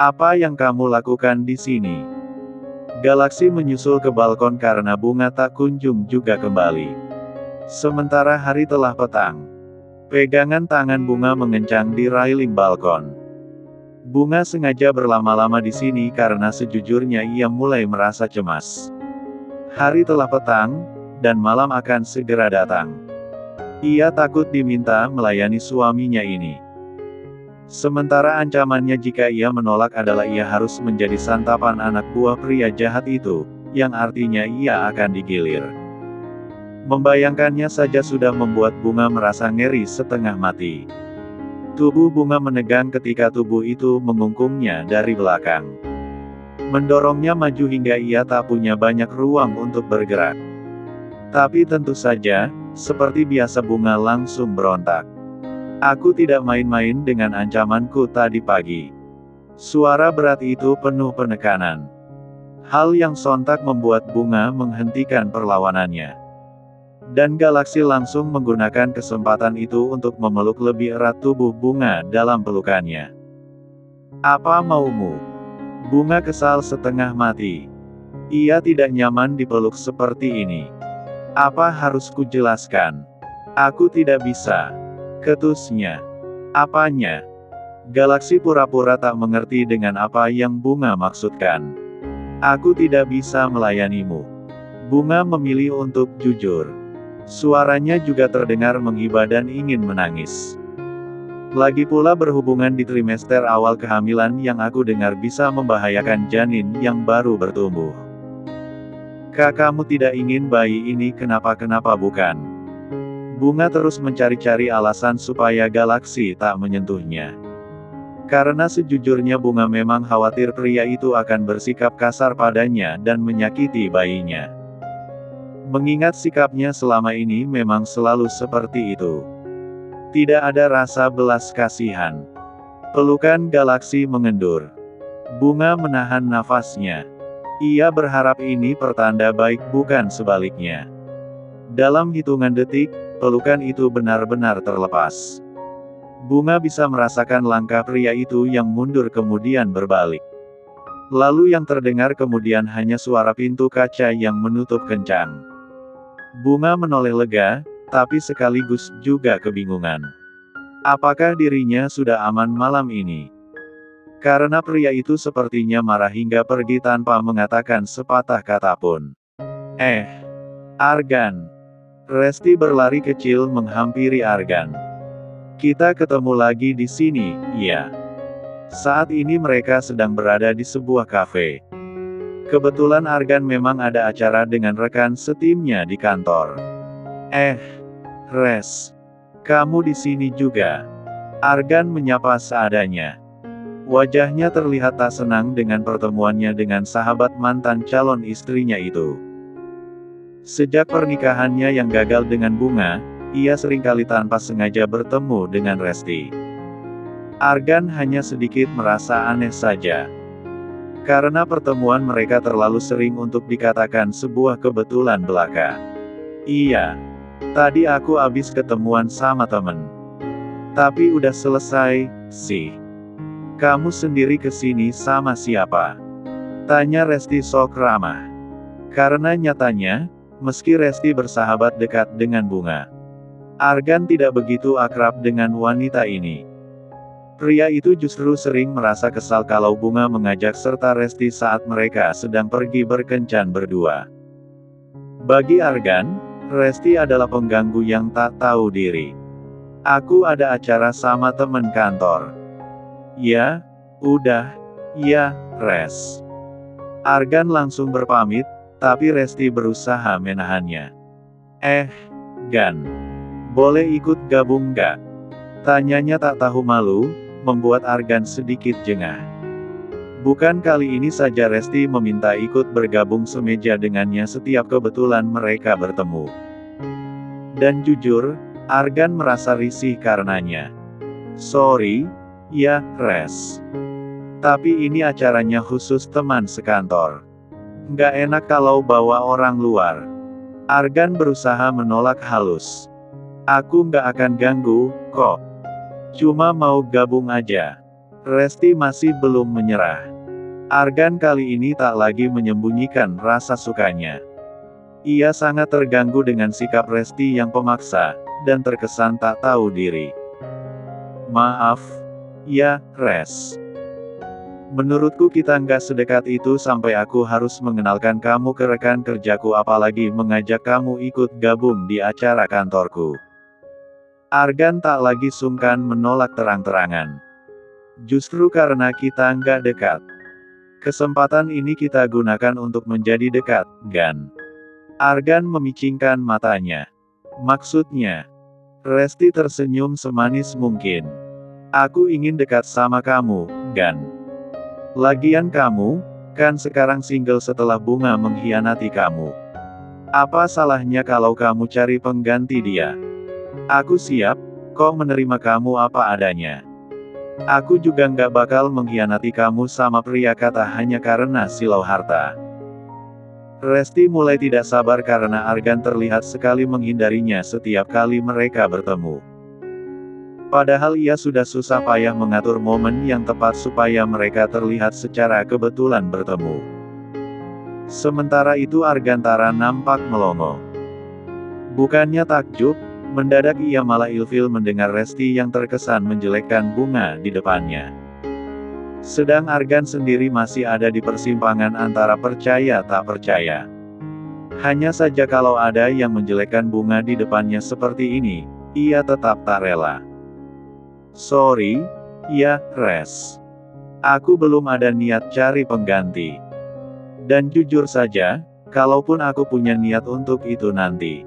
Apa yang kamu lakukan di sini? Galaksi menyusul ke balkon karena Bunga tak kunjung juga kembali. Sementara hari telah petang. Pegangan tangan Bunga mengencang di railing balkon. Bunga sengaja berlama-lama di sini karena sejujurnya ia mulai merasa cemas. Hari telah petang, dan malam akan segera datang. Ia takut diminta melayani suaminya ini. Sementara ancamannya jika ia menolak adalah ia harus menjadi santapan anak buah pria jahat itu, yang artinya ia akan digilir. Membayangkannya saja sudah membuat Bunga merasa ngeri setengah mati. Tubuh Bunga menegang ketika tubuh itu mengungkungnya dari belakang. Mendorongnya maju hingga ia tak punya banyak ruang untuk bergerak. Tapi tentu saja, seperti biasa Bunga langsung berontak. Aku tidak main-main dengan ancamanku tadi pagi. Suara berat itu penuh penekanan. Hal yang sontak membuat Bunga menghentikan perlawanannya. Dan Galaksi langsung menggunakan kesempatan itu untuk memeluk lebih erat tubuh Bunga dalam pelukannya. Apa maumu? Bunga kesal setengah mati. Ia tidak nyaman dipeluk seperti ini. Apa harus kujelaskan? Aku tidak bisa. Ketusnya. Apanya? Galaksi pura-pura tak mengerti dengan apa yang Bunga maksudkan. Aku tidak bisa melayanimu. Bunga memilih untuk jujur. Suaranya juga terdengar menghibah dan ingin menangis. Lagi pula berhubungan di trimester awal kehamilan yang aku dengar bisa membahayakan janin yang baru bertumbuh. Kamu tidak ingin bayi ini kenapa-kenapa bukan? Bunga terus mencari-cari alasan supaya Galaksi tak menyentuhnya. Karena sejujurnya Bunga memang khawatir pria itu akan bersikap kasar padanya dan menyakiti bayinya. Mengingat sikapnya selama ini memang selalu seperti itu. Tidak ada rasa belas kasihan. Pelukan Galaksi mengendur. Bunga menahan nafasnya. Ia berharap ini pertanda baik bukan sebaliknya. Dalam hitungan detik, pelukan itu benar-benar terlepas. Bunga bisa merasakan langkah pria itu yang mundur kemudian berbalik. Lalu yang terdengar kemudian hanya suara pintu kaca yang menutup kencang. Bunga menoleh lega, tapi sekaligus juga kebingungan. Apakah dirinya sudah aman malam ini? Karena pria itu sepertinya marah hingga pergi tanpa mengatakan sepatah kata pun. Argan. Resti berlari kecil menghampiri Argan. Kita ketemu lagi di sini, ya. Saat ini mereka sedang berada di sebuah kafe. Kebetulan Argan memang ada acara dengan rekan setimnya di kantor. Res. Kamu di sini juga. Argan menyapa seadanya. Wajahnya terlihat tak senang dengan pertemuannya dengan sahabat mantan calon istrinya itu. Sejak pernikahannya yang gagal dengan Bunga, ia seringkali tanpa sengaja bertemu dengan Resti. Argan hanya sedikit merasa aneh saja. Karena pertemuan mereka terlalu sering untuk dikatakan sebuah kebetulan belaka. Iya. Tadi aku habis ketemuan sama temen. Tapi udah selesai, sih. Kamu sendiri kesini sama siapa? Tanya Resti sok ramah. Karena nyatanya, meski Resti bersahabat dekat dengan Bunga, Argan tidak begitu akrab dengan wanita ini. Pria itu justru sering merasa kesal kalau Bunga mengajak serta Resti saat mereka sedang pergi berkencan berdua. Bagi Argan, Resti adalah pengganggu yang tak tahu diri. Aku ada acara sama temen kantor. Ya, udah, ya, Res. Argan langsung berpamit, tapi Resti berusaha menahannya. Gan. Boleh ikut gabung gak? Tanyanya tak tahu malu, membuat Argan sedikit jengah. Bukan kali ini saja Resti meminta ikut bergabung semeja dengannya setiap kebetulan mereka bertemu. Dan jujur, Argan merasa risih karenanya. Sorry, ya, Res. Tapi ini acaranya khusus teman sekantor. Nggak enak kalau bawa orang luar. Argan berusaha menolak halus. Aku nggak akan ganggu, kok. Cuma mau gabung aja. Resti masih belum menyerah. Argan kali ini tak lagi menyembunyikan rasa sukanya. Ia sangat terganggu dengan sikap Resti yang pemaksa, dan terkesan tak tahu diri. Maaf, ya, Res. Menurutku kita nggak sedekat itu sampai aku harus mengenalkan kamu ke rekan kerjaku apalagi mengajak kamu ikut gabung di acara kantorku. Argan tak lagi sungkan menolak terang-terangan. Justru karena kita nggak dekat. Kesempatan ini kita gunakan untuk menjadi dekat, Gan. Argan memicingkan matanya. Maksudnya? Resti tersenyum semanis mungkin. Aku ingin dekat sama kamu, Gan. Lagian kamu, kan sekarang single setelah Bunga mengkhianati kamu. Apa salahnya kalau kamu cari pengganti dia? Aku siap, kok menerima kamu apa adanya. Aku juga nggak bakal mengkhianati kamu sama pria kata hanya karena silau harta. Resti mulai tidak sabar karena Argan terlihat sekali menghindarinya setiap kali mereka bertemu. Padahal ia sudah susah payah mengatur momen yang tepat supaya mereka terlihat secara kebetulan bertemu. Sementara itu Argantara nampak melongo. Bukannya takjub, mendadak ia malah ilfil mendengar Resti yang terkesan menjelekkan Bunga di depannya. Sedang Argan sendiri masih ada di persimpangan antara percaya tak percaya. Hanya saja kalau ada yang menjelekkan Bunga di depannya seperti ini, ia tetap tak rela. Sorry, ya, Res. Aku belum ada niat cari pengganti. Dan jujur saja, kalaupun aku punya niat untuk itu nanti,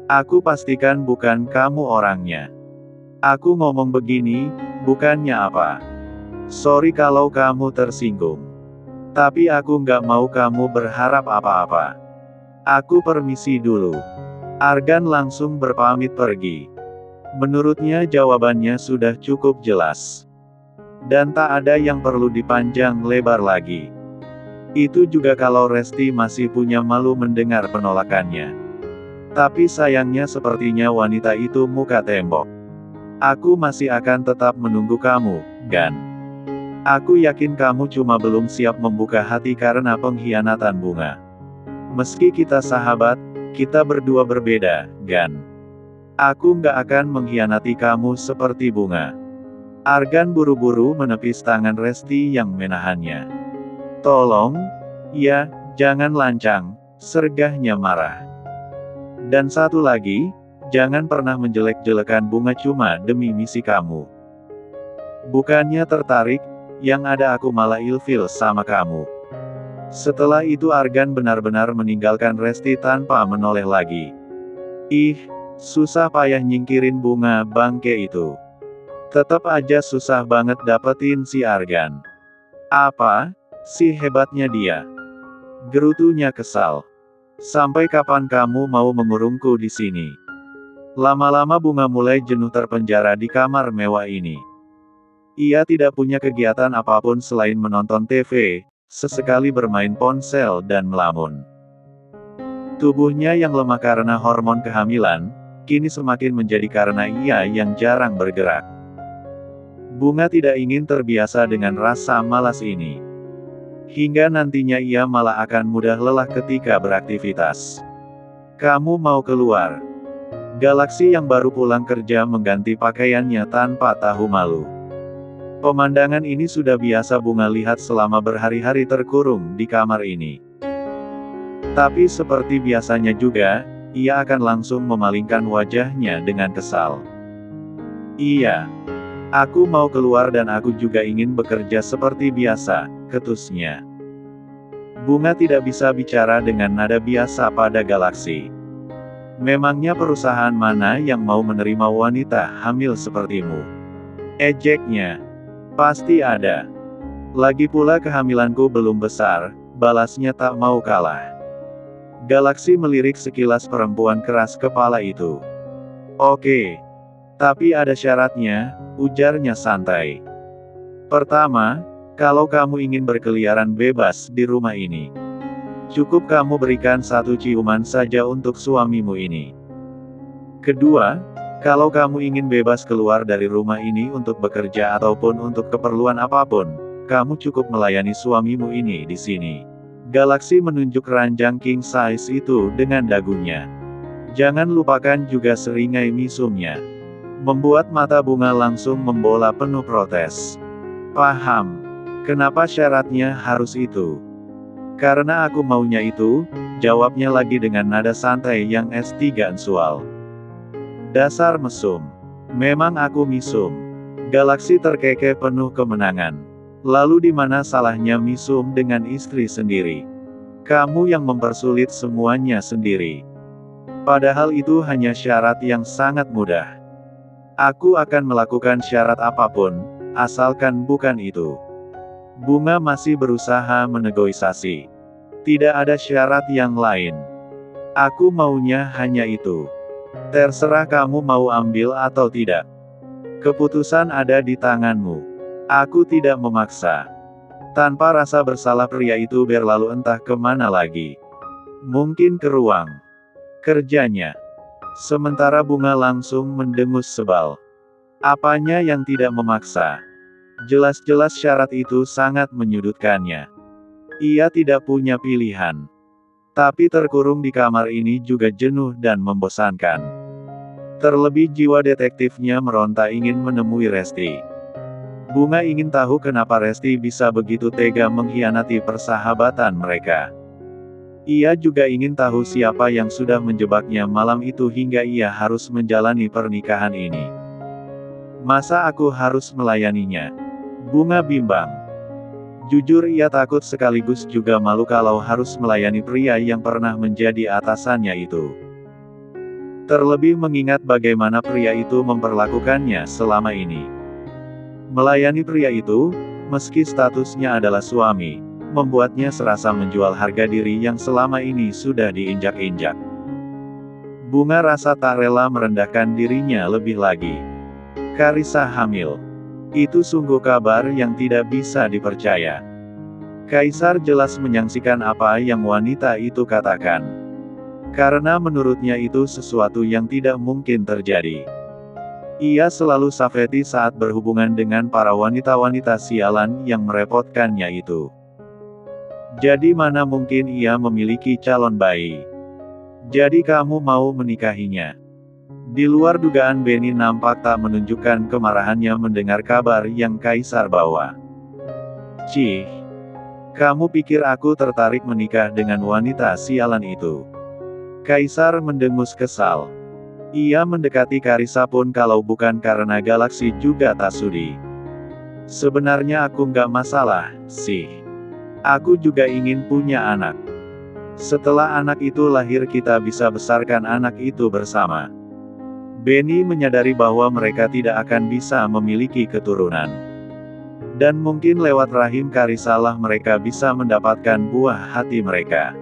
aku pastikan bukan kamu orangnya. Aku ngomong begini, bukannya apa. Sorry kalau kamu tersinggung. Tapi aku nggak mau kamu berharap apa-apa. Aku permisi dulu. Argan langsung berpamit pergi. Menurutnya jawabannya sudah cukup jelas. Dan tak ada yang perlu dipanjang lebar lagi. Itu juga kalau Resti masih punya malu mendengar penolakannya. Tapi sayangnya sepertinya wanita itu muka tembok. Aku masih akan tetap menunggu kamu, Gan. Aku yakin kamu cuma belum siap membuka hati karena pengkhianatan Bunga. Meski kita sahabat, kita berdua berbeda, Gan. Aku nggak akan mengkhianati kamu seperti Bunga. Argan buru-buru menepis tangan Resti yang menahannya. Tolong, ya, jangan lancang, sergahnya marah. Dan satu lagi, jangan pernah menjelek-jelekan Bunga cuma demi misi kamu. Bukannya tertarik, yang ada aku malah ilfil sama kamu. Setelah itu Argan benar-benar meninggalkan Resti tanpa menoleh lagi. Ih, susah payah nyingkirin Bunga bangke itu. Tetap aja susah banget dapetin si Argan. Apa? Si hebatnya dia. Gerutunya kesal. Sampai kapan kamu mau mengurungku di sini? Lama-lama Bunga mulai jenuh terpenjara di kamar mewah ini. Ia tidak punya kegiatan apapun selain menonton TV, sesekali bermain ponsel dan melamun. Tubuhnya yang lemah karena hormon kehamilan, kini semakin menjadi karena ia yang jarang bergerak. Bunga tidak ingin terbiasa dengan rasa malas ini. Hingga nantinya ia malah akan mudah lelah ketika beraktivitas. Kamu mau keluar? Galaksi yang baru pulang kerja mengganti pakaiannya tanpa tahu malu. Pemandangan ini sudah biasa Bunga lihat selama berhari-hari terkurung di kamar ini. Tapi seperti biasanya juga, ia akan langsung memalingkan wajahnya dengan kesal. Iya. Aku mau keluar dan aku juga ingin bekerja seperti biasa, ketusnya. Bunga tidak bisa bicara dengan nada biasa pada Galaksi. Memangnya perusahaan mana yang mau menerima wanita hamil sepertimu? Ejeknya. Pasti ada. Lagi pula kehamilanku belum besar, balasnya tak mau kalah. Galaksi melirik sekilas perempuan keras kepala itu. Oke. Tapi ada syaratnya, ujarnya santai. Pertama, kalau kamu ingin berkeliaran bebas di rumah ini, cukup kamu berikan satu ciuman saja untuk suamimu ini. Kedua, Kalau kamu ingin bebas keluar dari rumah ini untuk bekerja ataupun untuk keperluan apapun, kamu cukup melayani suamimu ini di sini. Galaksi menunjuk ranjang king size itu dengan dagunya. Jangan lupakan juga seringai misumnya. Membuat mata Bunga langsung membola penuh protes. Paham. Kenapa syaratnya harus itu? Karena aku maunya itu, jawabnya lagi dengan nada santai yang S3 ensual. Dasar mesum. Memang aku misum. Galaksi terkekeh penuh kemenangan. Lalu di mana salahnya misum dengan istri sendiri? Kamu yang mempersulit semuanya sendiri. Padahal itu hanya syarat yang sangat mudah. Aku akan melakukan syarat apapun, asalkan bukan itu. Bunga masih berusaha menegosiasi. Tidak ada syarat yang lain. Aku maunya hanya itu. Terserah kamu mau ambil atau tidak. Keputusan ada di tanganmu. Aku tidak memaksa. Tanpa rasa bersalah pria itu berlalu entah kemana lagi. Mungkin ke ruang kerjanya. Sementara Bunga langsung mendengus sebal. Apanya yang tidak memaksa? Jelas-jelas syarat itu sangat menyudutkannya. Ia tidak punya pilihan. Tapi terkurung di kamar ini juga jenuh dan membosankan. Terlebih jiwa detektifnya meronta ingin menemui Resti. Bunga ingin tahu kenapa Resti bisa begitu tega mengkhianati persahabatan mereka. Ia juga ingin tahu siapa yang sudah menjebaknya malam itu hingga ia harus menjalani pernikahan ini. Masa aku harus melayaninya? Bunga bimbang. Jujur ia takut sekaligus juga malu kalau harus melayani pria yang pernah menjadi atasannya itu. Terlebih mengingat bagaimana pria itu memperlakukannya selama ini. Melayani pria itu, meski statusnya adalah suami, membuatnya serasa menjual harga diri yang selama ini sudah diinjak-injak. Bunga rasa tak rela merendahkan dirinya lebih lagi. Karissa hamil. Itu sungguh kabar yang tidak bisa dipercaya. Kaisar jelas menyaksikan apa yang wanita itu katakan. Karena menurutnya itu sesuatu yang tidak mungkin terjadi. Ia selalu safety saat berhubungan dengan para wanita-wanita sialan yang merepotkannya itu. Jadi mana mungkin ia memiliki calon bayi? Jadi kamu mau menikahinya? Di luar dugaan Benny nampak tak menunjukkan kemarahannya mendengar kabar yang Kaisar bawa. Cih. Kamu pikir aku tertarik menikah dengan wanita sialan itu? Kaisar mendengus kesal. Ia mendekati Karissa pun kalau bukan karena Galaksi juga tak sudi. Sebenarnya aku nggak masalah, sih. Aku juga ingin punya anak. Setelah anak itu lahir kita bisa besarkan anak itu bersama. Benny menyadari bahwa mereka tidak akan bisa memiliki keturunan. Dan mungkin lewat rahim Karissa lah mereka bisa mendapatkan buah hati mereka.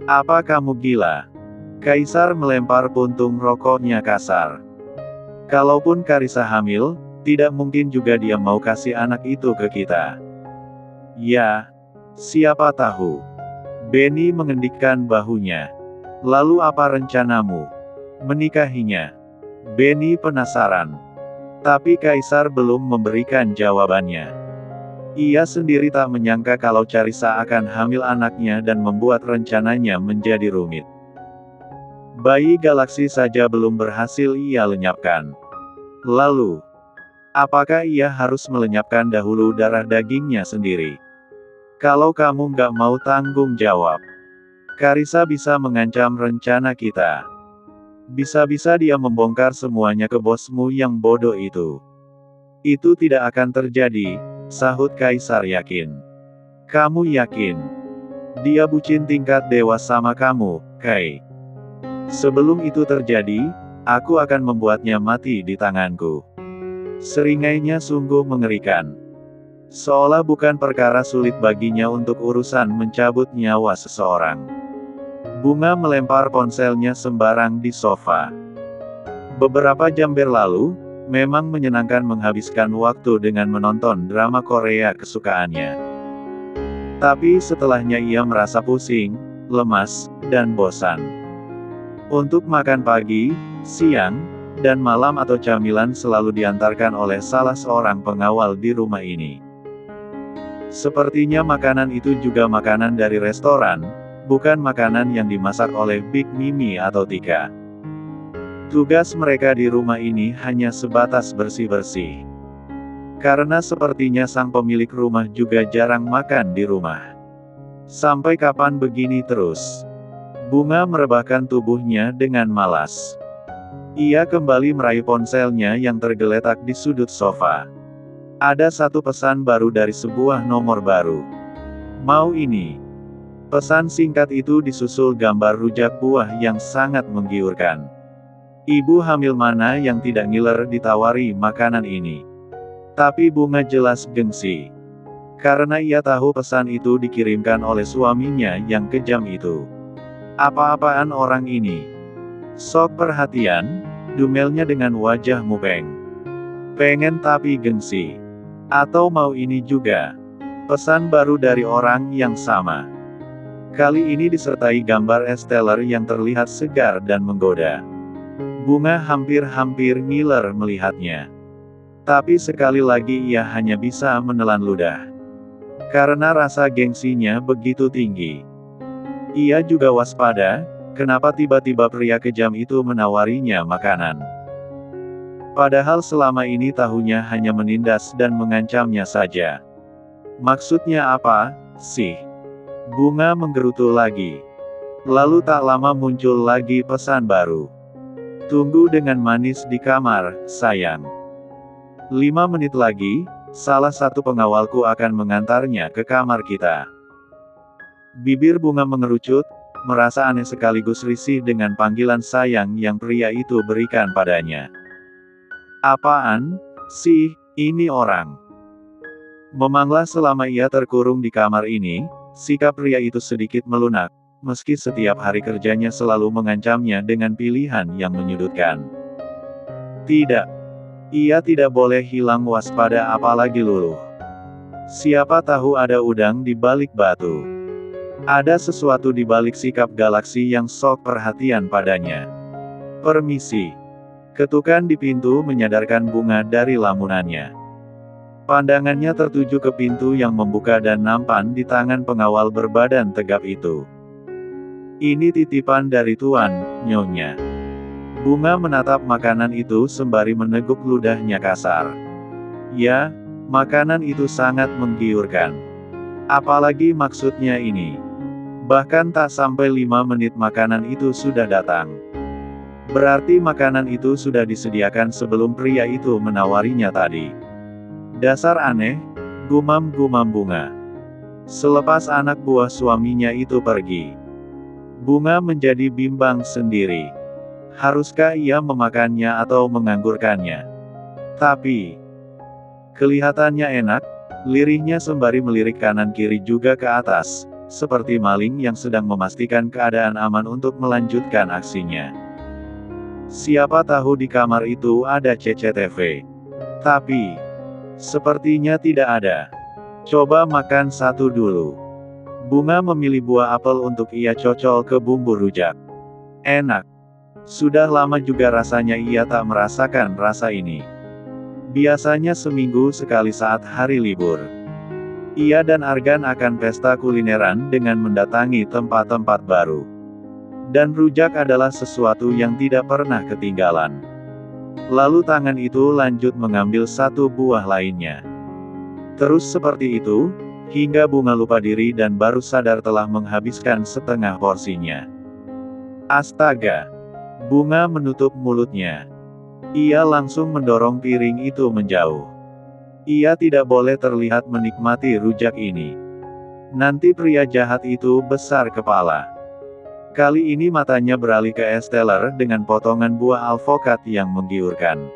Apa kamu gila? Kaisar melempar puntung rokoknya kasar. Kalaupun Karissa hamil, tidak mungkin juga dia mau kasih anak itu ke kita. Ya, siapa tahu. Benny mengendikkan bahunya. Lalu apa rencanamu? Menikahinya? Benny penasaran. Tapi Kaisar belum memberikan jawabannya. Ia sendiri tak menyangka kalau Carissa akan hamil anaknya dan membuat rencananya menjadi rumit. Bayi Galaksi saja belum berhasil ia lenyapkan. Lalu, apakah ia harus melenyapkan dahulu darah dagingnya sendiri? Kalau kamu nggak mau tanggung jawab, Carissa bisa mengancam rencana kita. Bisa-bisa dia membongkar semuanya ke bosmu yang bodoh itu. Itu tidak akan terjadi, sahut Kaisar yakin. Kamu yakin? Dia bucin tingkat dewa sama kamu, Kai. Sebelum itu terjadi, aku akan membuatnya mati di tanganku. Seringainya sungguh mengerikan. Seolah bukan perkara sulit baginya untuk urusan mencabut nyawa seseorang. Bunga melempar ponselnya sembarang di sofa. Beberapa jam berlalu, memang menyenangkan menghabiskan waktu dengan menonton drama Korea kesukaannya. Tapi setelahnya ia merasa pusing, lemas, dan bosan. Untuk makan pagi, siang, dan malam atau camilan selalu diantarkan oleh salah seorang pengawal di rumah ini. Sepertinya makanan itu juga makanan dari restoran, bukan makanan yang dimasak oleh Big Mimi atau Tika. Tugas mereka di rumah ini hanya sebatas bersih-bersih. Karena sepertinya sang pemilik rumah juga jarang makan di rumah. Sampai kapan begini terus? Bunga merebahkan tubuhnya dengan malas. Ia kembali meraih ponselnya yang tergeletak di sudut sofa. Ada satu pesan baru dari sebuah nomor baru. Mau ini. Pesan singkat itu disusul gambar rujak buah yang sangat menggiurkan. Ibu hamil mana yang tidak ngiler ditawari makanan ini? Tapi Bunga jelas gengsi. Karena ia tahu pesan itu dikirimkan oleh suaminya yang kejam itu. Apa-apaan orang ini? Sok perhatian, dumelnya dengan wajah mupeng. Pengen tapi gengsi. Atau mau ini juga? Pesan baru dari orang yang sama. Kali ini disertai gambar Esteller yang terlihat segar dan menggoda. Bunga hampir-hampir ngiler melihatnya. Tapi sekali lagi ia hanya bisa menelan ludah. Karena rasa gengsinya begitu tinggi. Ia juga waspada, kenapa tiba-tiba pria kejam itu menawarinya makanan. Padahal selama ini tahunya hanya menindas dan mengancamnya saja. Maksudnya apa, sih? Bunga menggerutu lagi. Lalu tak lama muncul lagi pesan baru. Tunggu dengan manis di kamar, sayang. 5 menit lagi, salah satu pengawalku akan mengantarnya ke kamar kita. Bibir Bunga mengerucut, merasa aneh sekaligus risih dengan panggilan sayang yang pria itu berikan padanya. Apaan, sih, ini orang? Memanglah selama ia terkurung di kamar ini, sikap pria itu sedikit melunak. Meski setiap hari kerjanya selalu mengancamnya dengan pilihan yang menyudutkan. Tidak. Ia tidak boleh hilang waspada apalagi luluh. Siapa tahu ada udang di balik batu. Ada sesuatu di balik sikap Galaksi yang sok perhatian padanya. Permisi. Ketukan di pintu menyadarkan Bunga dari lamunannya. Pandangannya tertuju ke pintu yang membuka dan nampan di tangan pengawal berbadan tegap itu. Ini titipan dari Tuan, Nyonya. Bunga menatap makanan itu sembari meneguk ludahnya kasar. Ya, makanan itu sangat menggiurkan. Apalagi maksudnya ini. Bahkan tak sampai 5 menit makanan itu sudah datang. Berarti makanan itu sudah disediakan sebelum pria itu menawarinya tadi. Dasar aneh, gumam-gumam Bunga. Selepas anak buah suaminya itu pergi, Bunga menjadi bimbang sendiri. Haruskah ia memakannya atau menganggurkannya? Tapi, kelihatannya enak, lirihnya sembari melirik kanan kiri juga ke atas, seperti maling yang sedang memastikan keadaan aman untuk melanjutkan aksinya. Siapa tahu di kamar itu ada CCTV. Tapi, sepertinya tidak ada. Coba makan satu dulu. Bunga memilih buah apel untuk ia cocol ke bumbu rujak. Enak. Sudah lama juga rasanya ia tak merasakan rasa ini. Biasanya seminggu sekali saat hari libur. Ia dan Argan akan pesta kulineran dengan mendatangi tempat-tempat baru. Dan rujak adalah sesuatu yang tidak pernah ketinggalan. Lalu tangan itu lanjut mengambil satu buah lainnya. Terus seperti itu, hingga Bunga lupa diri dan baru sadar telah menghabiskan setengah porsinya. Astaga! Bunga menutup mulutnya. Ia langsung mendorong piring itu menjauh. Ia tidak boleh terlihat menikmati rujak ini. Nanti pria jahat itu besar kepala. Kali ini matanya beralih ke Esteller dengan potongan buah alvokat yang menggiurkan.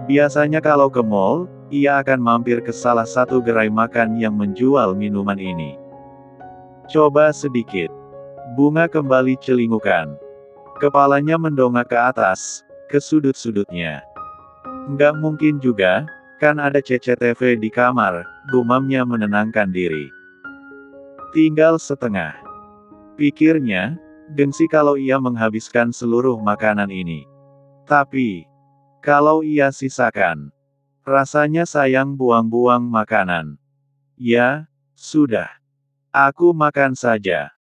Biasanya kalau ke mall, ia akan mampir ke salah satu gerai makan yang menjual minuman ini. Coba sedikit. Bunga kembali celingukan. Kepalanya mendongak ke atas, ke sudut-sudutnya. Nggak mungkin juga, kan ada CCTV di kamar, gumamnya menenangkan diri. Tinggal setengah. Pikirnya, gengsi kalau ia menghabiskan seluruh makanan ini. Tapi, kalau ia sisakan, rasanya sayang buang-buang makanan. Ya, sudah. Aku makan saja.